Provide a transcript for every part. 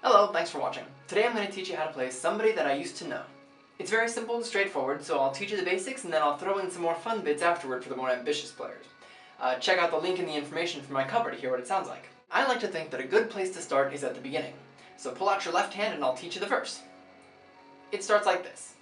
Hello, thanks for watching. Today I'm going to teach you how to play Somebody That I Used to Know. It's very simple and straightforward, so I'll teach you the basics and then I'll throw in some more fun bits afterward for the more ambitious players. Check out the link in the information for my cover to hear what it sounds like. I like to think that a good place to start is at the beginning. So pull out your left hand and I'll teach you the verse. It starts like this.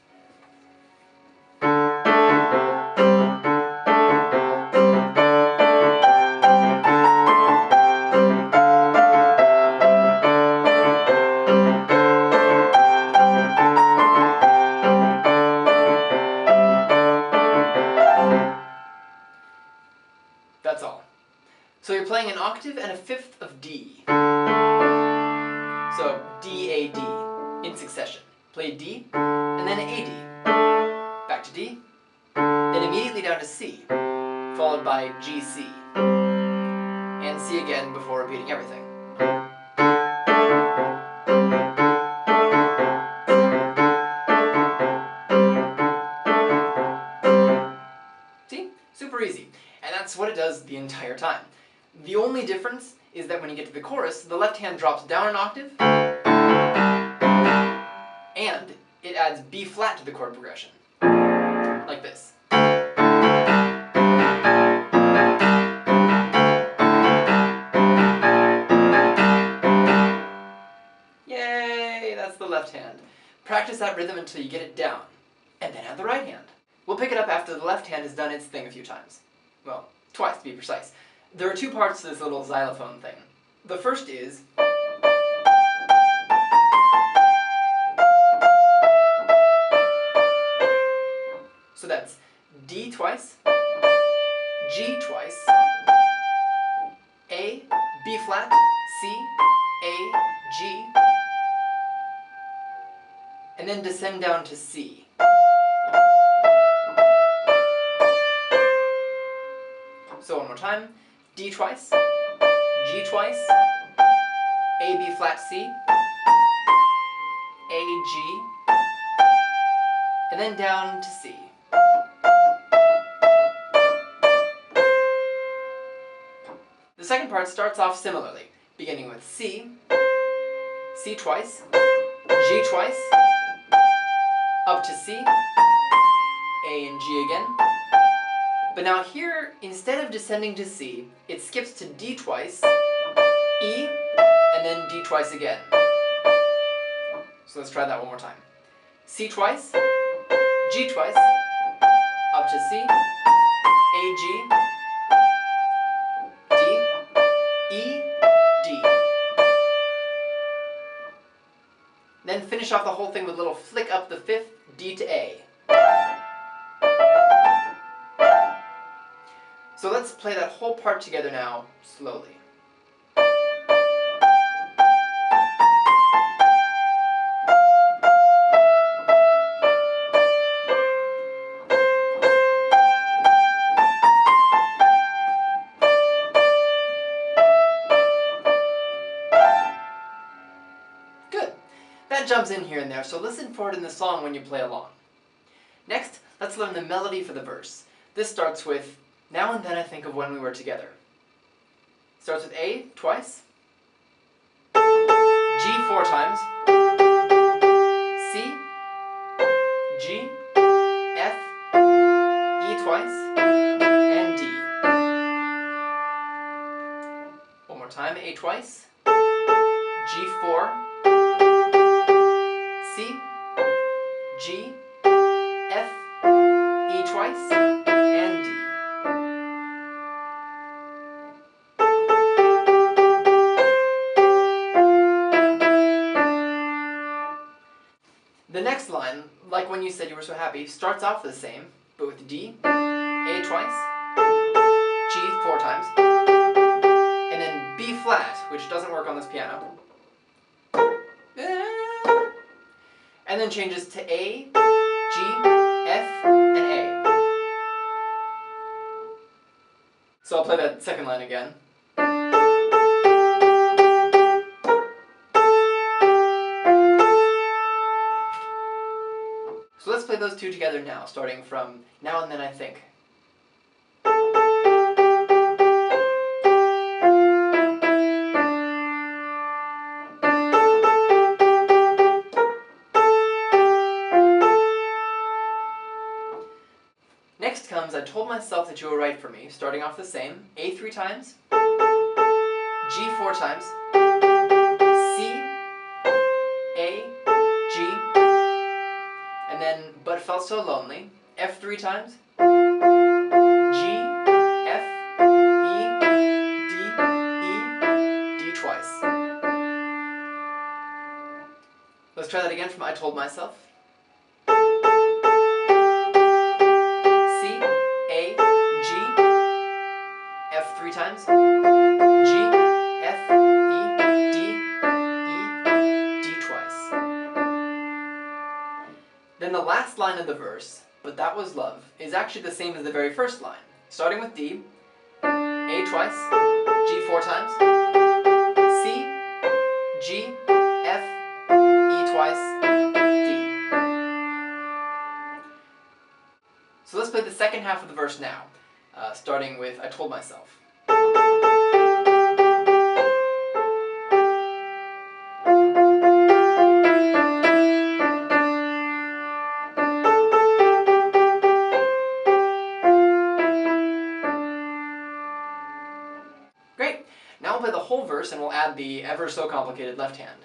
That's all. So you're playing an octave and a fifth of D. So D, A, D, in succession. Play D, and then A, D. Back to D, then immediately down to C, followed by G, C. And C again before repeating everything. See? Super easy. And that's what it does the entire time. The only difference is that when you get to the chorus, the left hand drops down an octave, and it adds B flat to the chord progression. Like this. Yay! That's the left hand. Practice that rhythm until you get it down, and then add the right hand. We'll pick it up after the left hand has done its thing a few times. Well, twice to be precise. There are two parts to this little xylophone thing. The first is so that's D twice, G twice, A, B flat, C, A, G, and then descend down to C. So one more time, D twice, G twice, A, B flat, C, A, G, and then down to C. The second part starts off similarly, beginning with C, C twice, G twice, up to C, A and G again. But now here, instead of descending to C, it skips to D twice, E, and then D twice again. So let's try that one more time. C twice, G twice, up to C, A, G, D, E, D. Then finish off the whole thing with a little flick up the fifth, D to A. So let's play that whole part together now, slowly. Good. That jumps in here and there, so listen for it in the song when you play along. Next, let's learn the melody for the verse. This starts with "Now and then I think of when we were together." Starts with A twice, G 4 times, C, G, F, E twice, and D. One more time, A twice, G 4, C, G, F, E twice, and D. The next line, like when you said you were so happy, starts off the same, but with D, A twice, G 4 times, and then B flat, which doesn't work on this piano. And then changes to A, G, F, and A. So I'll play that second line again. So let's play those two together now, starting from "Now and Then I Think." times I told myself that you were right for me, starting off the same. A 3 times, G 4 times, C, A, G, and then but felt so lonely. F 3 times, G, F, E, D twice. Let's try that again from I told myself. C, A, G, F 3 times, G, F, E, D twice. Then the last line of the verse, but that was love, is actually the same as the very first line. Starting with D, A twice, G 4 times, C, G, F, E twice, D. So let's play the second half of the verse now, starting with I told myself. Great! Now we'll play the whole verse and we'll add the ever so complicated left hand.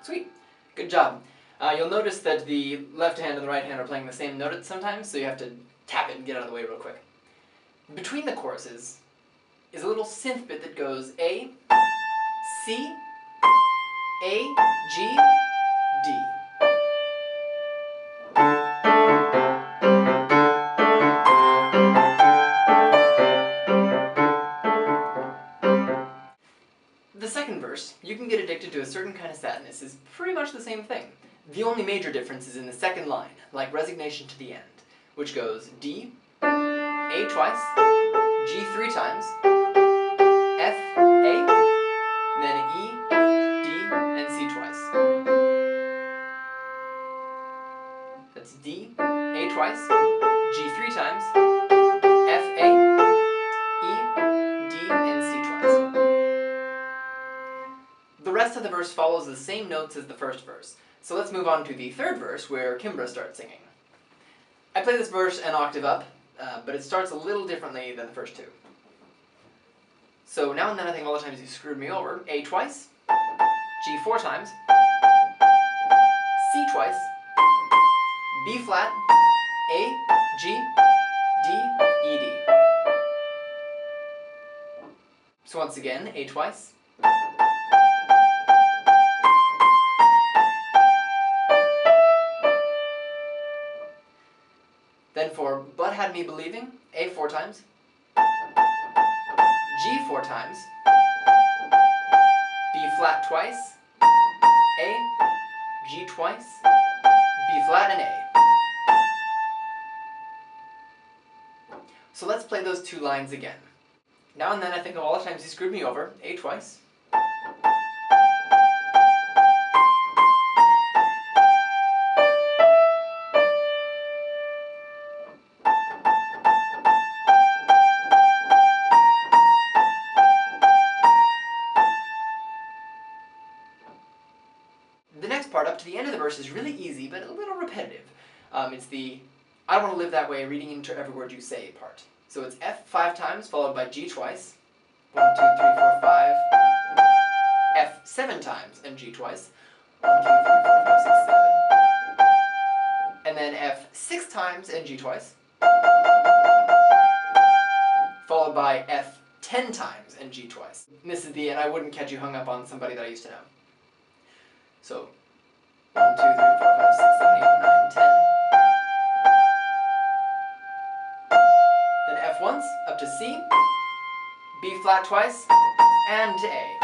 Sweet. Good job. You'll notice that the left hand and the right hand are playing the same note sometimes, so you have to tap it and get out of the way real quick. Between the choruses is a little synth bit that goes A, C, A, G, D. The second verse, you can get addicted to a certain kind of sadness, is pretty much the same thing. The only major difference is in the second line, like resignation to the end, which goes D, A twice, G 3 times, F, A, then E, D, and C twice. That's D, A twice, G 3 times, F, A, E, D, and C twice. The rest of the verse follows the same notes as the first verse, so let's move on to the third verse where Kimbra starts singing. I play this verse an octave up, but it starts a little differently than the first two. So now and then I think of all the times you screwed me over. A twice, G 4 times, C twice, B flat, A, G, D, E, D. So once again, A twice, then for But Had Me Believing, A 4 times, G 4 times, B flat twice, A, G twice, B flat and A. So let's play those two lines again. Now and then I think of all the times you screwed me over, A twice, the next part up to the end of the verse is really easy, but a little repetitive. It's the I don't want to live that way, reading into every word you say part. So it's F 5 times, followed by G twice. 1, 2, 3, 4, 5. F 7 times, and G twice. 1, 2, 3, 4, 5, 6, 7. And then F 6 times, and G twice. Followed by F 10 times, and G twice. And this is the, and I wouldn't catch you hung up on somebody that I used to know. So 1, 2, 3, 4, 5, 6, 7, 8, 9, 10. Then F once, up to C, B flat twice, and to A.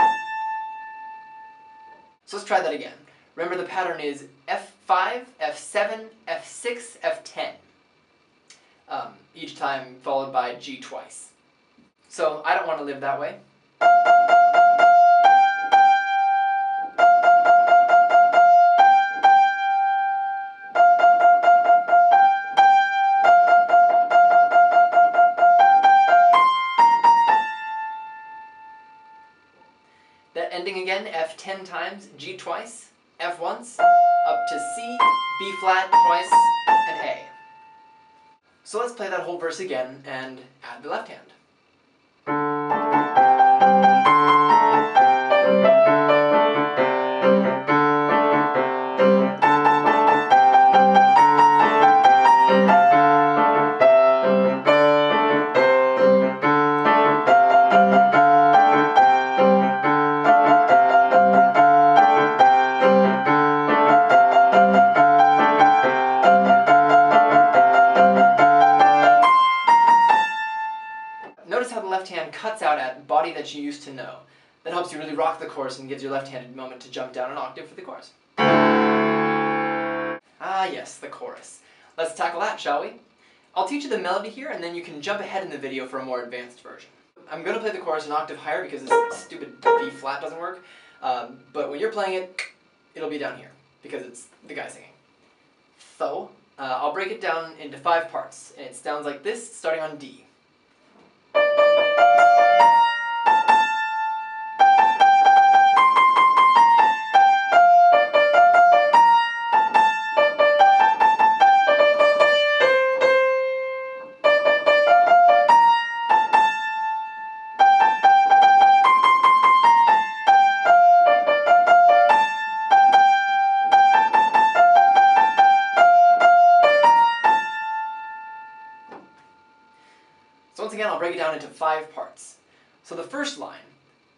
So let's try that again. Remember the pattern is F F5, F7, F6, F10. Each time followed by G twice. So I don't want to live that way. That ending again, F 10 times, G twice, F once, up to C, B flat twice, and A. So let's play that whole verse again and add the left hand. Notice how the left hand cuts out at body that you used to know. That helps you really rock the chorus and gives your left-handed moment to jump down an octave for the chorus. Ah yes, the chorus. Let's tackle that, shall we? I'll teach you the melody here and then you can jump ahead in the video for a more advanced version. I'm going to play the chorus an octave higher because this stupid B flat doesn't work, but when you're playing it, it'll be down here because it's the guy singing. So, I'll break it down into 5 parts, and it sounds like this, starting on D. So once again, I'll break it down into 5 parts. So the first line,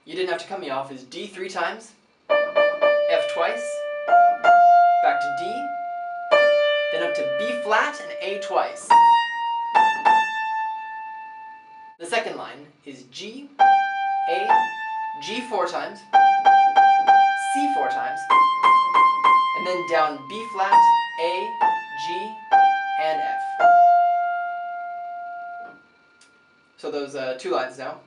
you didn't have to cut me off, is D 3 times, F twice, back to D, then up to B flat and A twice. The second line is G, A, G 4 times, C 4 times, and then down B flat, A, G, and F. So those 2 lines now.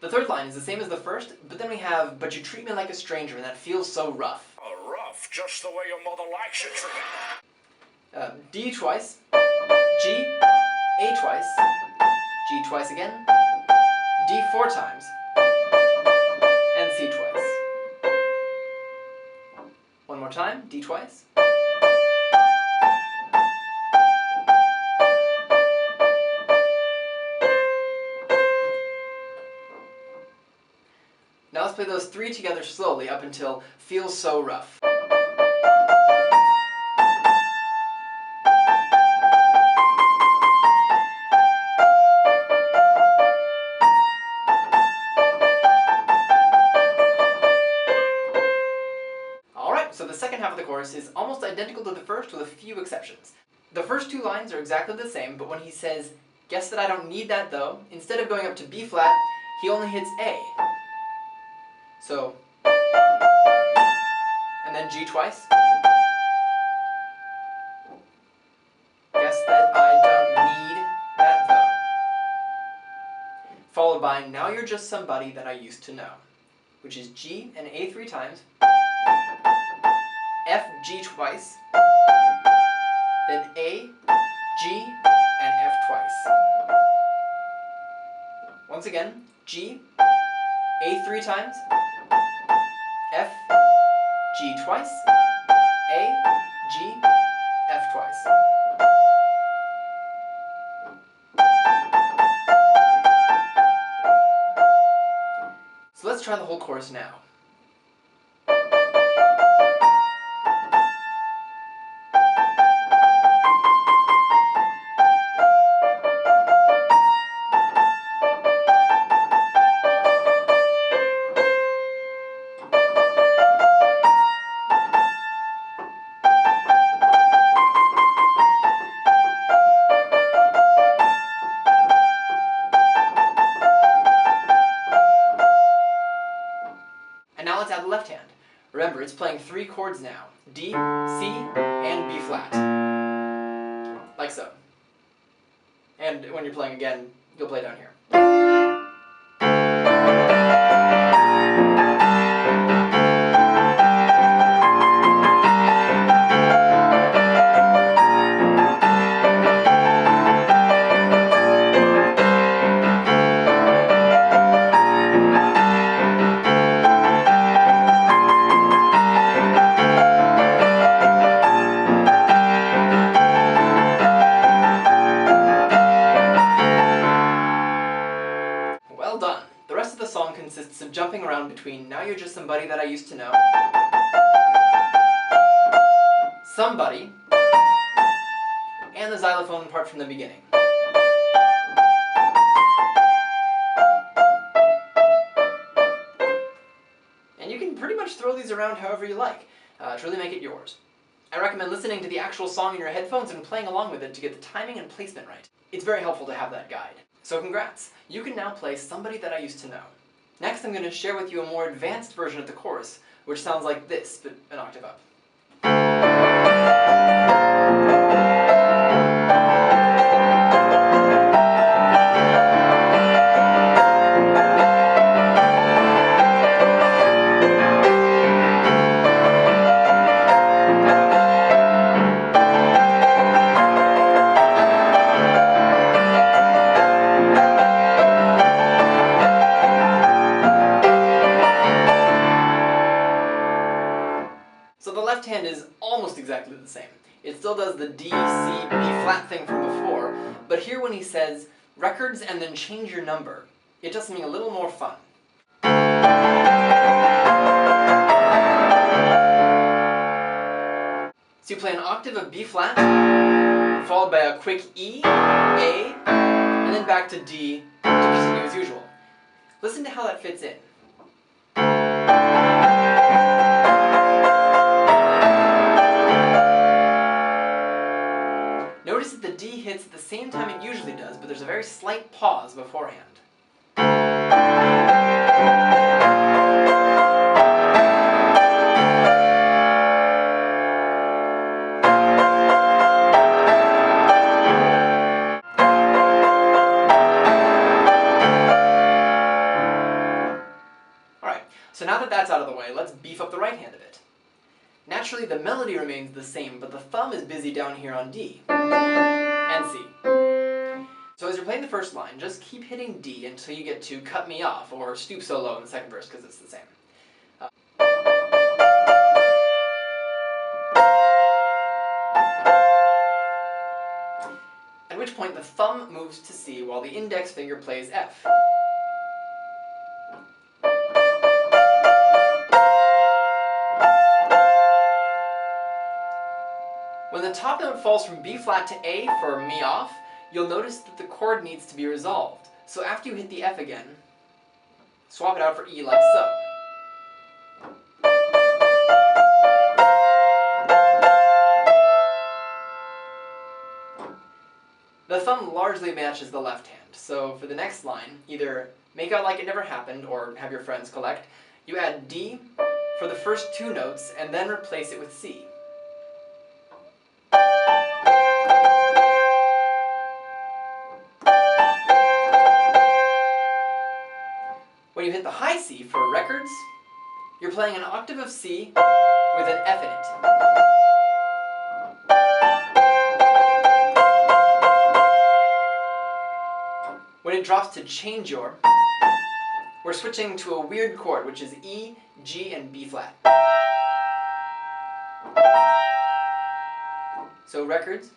The third line is the same as the first, but then we have, but you treat me like a stranger, and that feels so rough. Oh, rough, just the way your mother likes it treated. D twice, G, A twice, G twice again, D 4 times, and C twice. One more time, D twice. Now let's play those 3 together slowly up until feels so rough. So the second half of the chorus is almost identical to the first with a few exceptions. The first 2 lines are exactly the same, but when he says, "Guess that I don't need that though," instead of going up to B flat, he only hits A. So, and then G twice. Guess that I don't need that though. Followed by, now you're just somebody that I used to know, which is G and A 3 times, F, G twice, then A, G, and F twice. Once again, G, A 3 times, F, G twice, A, G, F twice. So let's try the whole chorus now. remember, it's playing 3 chords now. D, C, and B flat. Like so. And when you're playing again, you'll play down here. Well done. The rest of the song consists of jumping around between Now You're Just Somebody That I Used to Know, Somebody, and the xylophone part from the beginning. And you can pretty much throw these around however you like to really make it yours. I recommend listening to the actual song in your headphones and playing along with it to get the timing and placement right. It's very helpful to have that guide. So congrats! You can now play Somebody That I Used to Know. Next I'm going to share with you a more advanced version of the chorus, which sounds like this, but an octave up. So the left hand is almost exactly the same. It still does the D, C, B flat thing from before, but here when he says records and then change your number, it does something a little more fun. So you play an octave of B flat, followed by a quick E, A, and then back to D to continue as usual. Listen to how that fits in. Notice that the D hits at the same time it usually does, but there's a very slight pause beforehand. Alright, so now that that's out of the way, let's beef up the right hand a bit. Naturally, the melody remains the same, but the thumb is busy down here on D and C. So as you're playing the first line, just keep hitting D until you get to Cut Me Off, or Stoop So Low in the second verse, because it's the same. At which point the thumb moves to C while the index finger plays F. When the top note falls from B flat to A for Me Off, you'll notice that the chord needs to be resolved. So after you hit the F again, swap it out for E like so. The thumb largely matches the left hand, so for the next line, either make out like it never happened or have your friends collect. You add D for the first 2 notes and then replace it with C. When you hit the high C for records, you're playing an octave of C with an F in it. When it drops to change your, we're switching to a weird chord, which is E, G, and B flat. So records.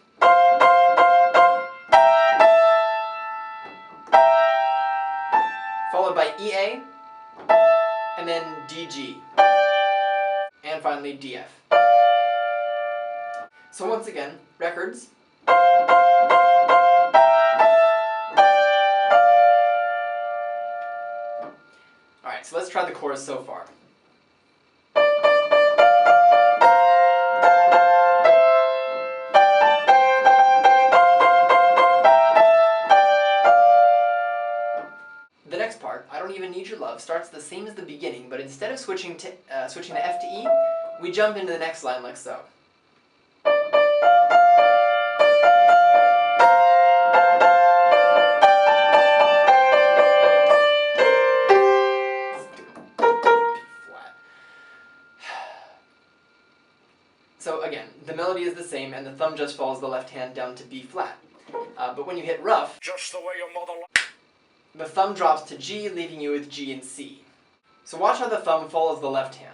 Followed by EA, and then DG, and finally DF. So once again, records. Alright, so let's try the chorus so far. The next part, I Don't Even Need Your Love, starts the same as the beginning, but instead of switching the F to E, we jump into the next line like so. So again, the melody is the same and the thumb just follows the left hand down to B flat. But when you hit rough, Just the way your mother the thumb drops to G, leaving you with G and C. So watch how the thumb follows the left hand.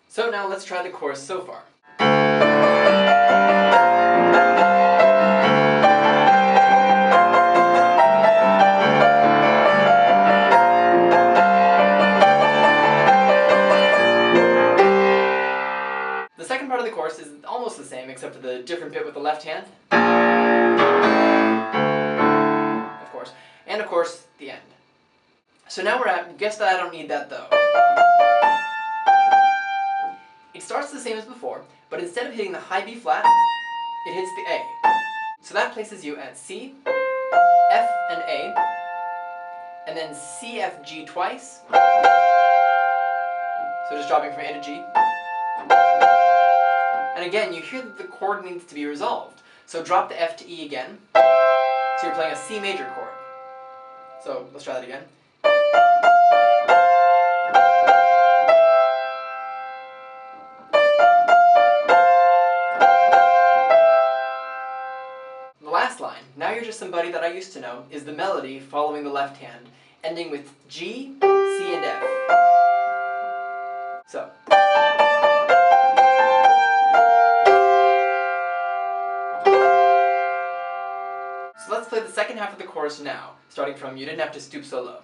So now let's try the chorus so far. The second part of the chorus is almost the same, except for the different bit with the left hand. Of course. And of course, the end. So now we're at, guess that I don't need that though. It starts the same as before, but instead of hitting the high B flat, it hits the A. So that places you at C, F and A, and then C, F, G twice. So just dropping from A to G. And again, you hear that the chord needs to be resolved. So drop the F to E again. So you're playing a C major chord. So let's try that again. The last line, now you're just somebody that I used to know, is the melody following the left hand, ending with G, C, and F. So. So let's play the second half of the chorus now, starting from You Didn't Have to Stoop So Low.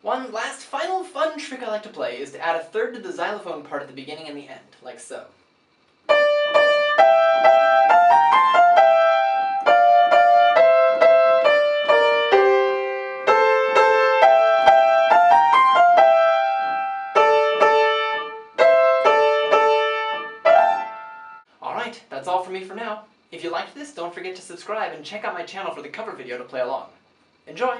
One last final fun trick I like to play is to add a third to the xylophone part at the beginning and the end, like so. Alright, that's all from me for now. If you liked this, don't forget to subscribe and check out my channel for the cover video to play along. Enjoy!